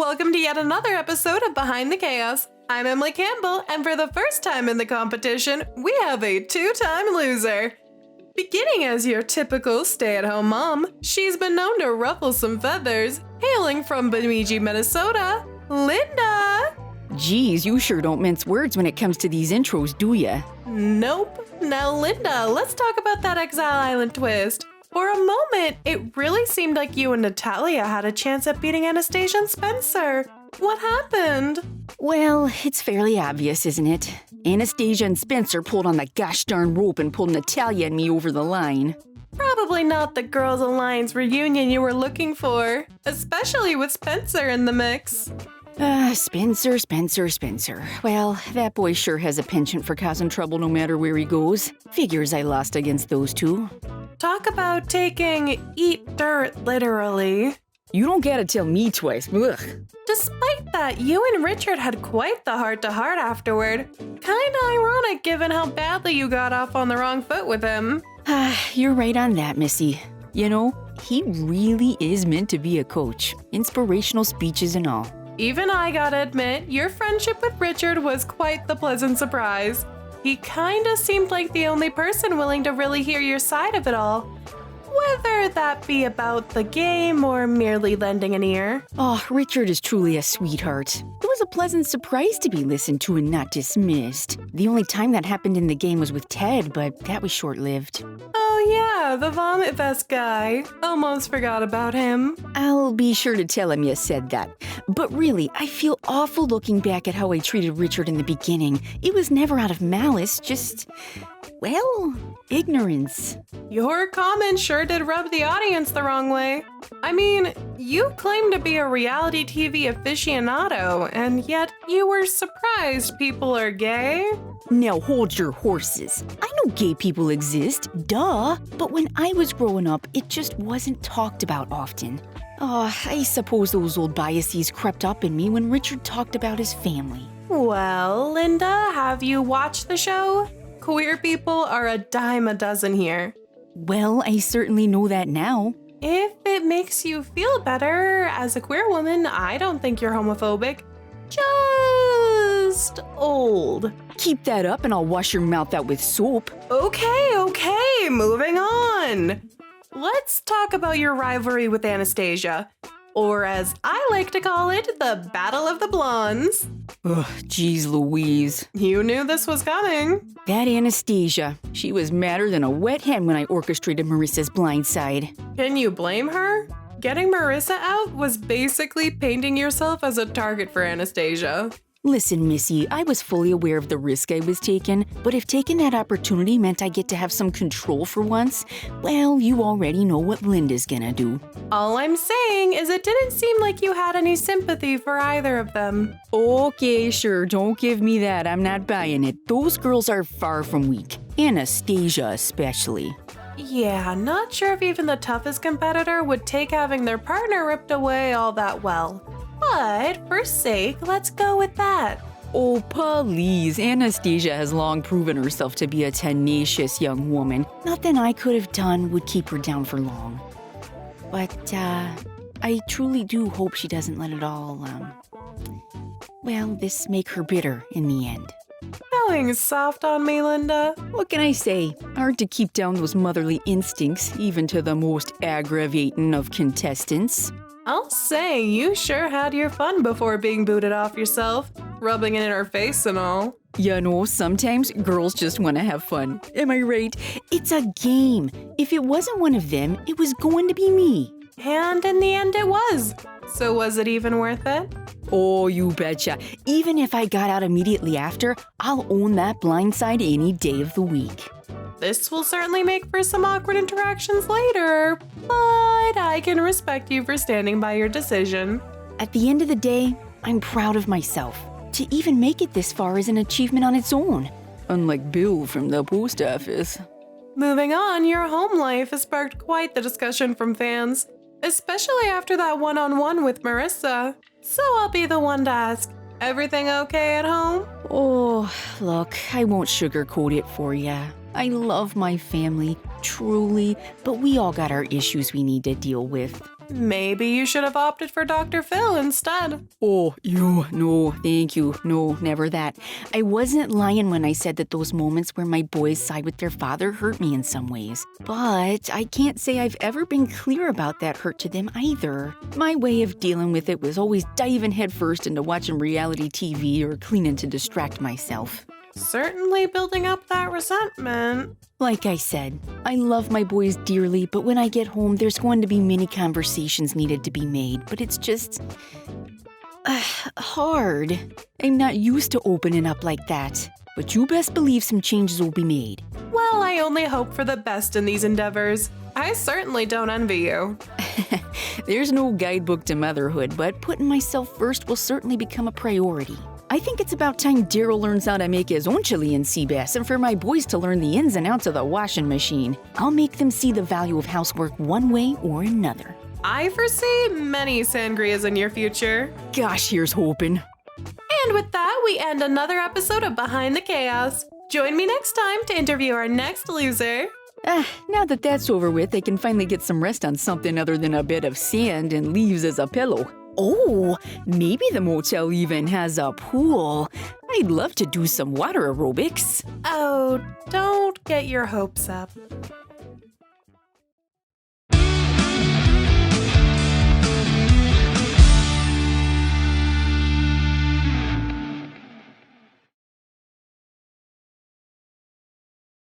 Welcome to yet another episode of Behind the Chaos. I'm Emily Campbell, and for the first time in the competition, we have a two-time loser. Beginning as your typical stay-at-home mom, she's been known to ruffle some feathers. Hailing from Bemidji, Minnesota, Lynda! Geez, you sure don't mince words when it comes to these intros, do ya? Nope. Now, Lynda, let's talk about that Exile Island twist. For a moment, it really seemed like you and Natalia had a chance at beating Anastasia and Spencer. What happened? Well, it's fairly obvious, isn't it? Anastasia and Spencer pulled on the gosh darn rope and pulled Natalia and me over the line. Probably not the Girls Alliance reunion you were looking for, especially with Spencer in the mix. Spencer. Well, that boy sure has a penchant for causing trouble no matter where he goes. Figures I lost against those two. Talk about taking eat dirt literally. You don't gotta tell me twice. Ugh. Despite that, you and Richard had quite the heart-to-heart afterward. Kinda ironic given how badly you got off on the wrong foot with him. You're right on that, Missy. You know, he really is meant to be a coach. Inspirational speeches and all. Even I gotta admit, your friendship with Richard was quite the pleasant surprise. He kinda seemed like the only person willing to really hear your side of it all. Whether that be about the game or merely lending an ear. Oh, Richard is truly a sweetheart. It was a pleasant surprise to be listened to and not dismissed. The only time that happened in the game was with Ted, but that was short-lived. Oh yeah, the vomit vest guy. Almost forgot about him. I'll be sure to tell him you said that. But really, I feel awful looking back at how I treated Richard in the beginning. It was never out of malice, just, well, ignorance. Your comment sure did rub the audience the wrong way. I mean, you claim to be a reality TV aficionado, and yet you were surprised people are gay? Now hold your horses. I know gay people exist, duh. But when I was growing up, it just wasn't talked about often. Oh, I suppose those old biases crept up in me when Richard talked about his family. Well, Lynda, have you watched the show? Queer people are a dime a dozen here. Well, I certainly know that now. If it makes you feel better, as a queer woman, I don't think you're homophobic. Just old. Keep that up and I'll wash your mouth out with soap. Okay, moving on. Let's talk about your rivalry with Anastasia. Or as I like to call it, the Battle of the Blondes. Ugh, geez Louise. You knew this was coming. That Anastasia, she was madder than a wet hen when I orchestrated Marissa's blindside. Can you blame her? Getting Marissa out was basically painting yourself as a target for Anastasia. Listen, Missy, I was fully aware of the risk I was taking, but if taking that opportunity meant I get to have some control for once, well, you already know what Lynda's gonna do. All I'm saying is it didn't seem like you had any sympathy for either of them. Okay, sure, don't give me that. I'm not buying it. Those girls are far from weak. Anastasia especially. Yeah, not sure if even the toughest competitor would take having their partner ripped away all that well. But for sake, let's go with that. Oh, please. Anastasia has long proven herself to be a tenacious young woman. Nothing I could have done would keep her down for long. But, I truly do hope she doesn't let it all, this make her bitter in the end. Going soft on me, Lynda. What can I say? Hard to keep down those motherly instincts, even to the most aggravating of contestants. I'll say, you sure had your fun before being booted off yourself, rubbing it in her face and all. You know, sometimes girls just want to have fun. Am I right? It's a game. If it wasn't one of them, it was going to be me. And in the end it was. So was it even worth it? Oh, you betcha. Even if I got out immediately after, I'll own that blindside any day of the week. This will certainly make for some awkward interactions later, but I can respect you for standing by your decision. At the end of the day, I'm proud of myself. To even make it this far is an achievement on its own. Unlike Bill from the post office. Moving on, your home life has sparked quite the discussion from fans, especially after that one-on-one with Marissa. So I'll be the one to ask, everything okay at home? Oh, look, I won't sugarcoat it for ya. I love my family, truly, but we all got our issues we need to deal with. Maybe you should have opted for Dr. Phil instead. Oh, no, thank you. No, never that. I wasn't lying when I said that those moments where my boys side with their father hurt me in some ways. But I can't say I've ever been clear about that hurt to them either. My way of dealing with it was always diving headfirst into watching reality TV or cleaning to distract myself. Certainly building up that resentment. Like I said, I love my boys dearly, but when I get home, there's going to be many conversations needed to be made, but it's just hard. I'm not used to opening up like that, but you best believe some changes will be made. Well, I only hope for the best in these endeavors. I certainly don't envy you. There's no guidebook to motherhood, but putting myself first will certainly become a priority. I think it's about time Daryl learns how to make his own Chilean sea bass and for my boys to learn the ins and outs of the washing machine. I'll make them see the value of housework one way or another. I foresee many sangrias in your future. Gosh, here's hoping. And with that, we end another episode of Behind the Chaos. Join me next time to interview our next loser. Now that that's over with, I can finally get some rest on something other than a bed of sand and leaves as a pillow. Oh, maybe the motel even has a pool. I'd love to do some water aerobics. Oh, don't get your hopes up.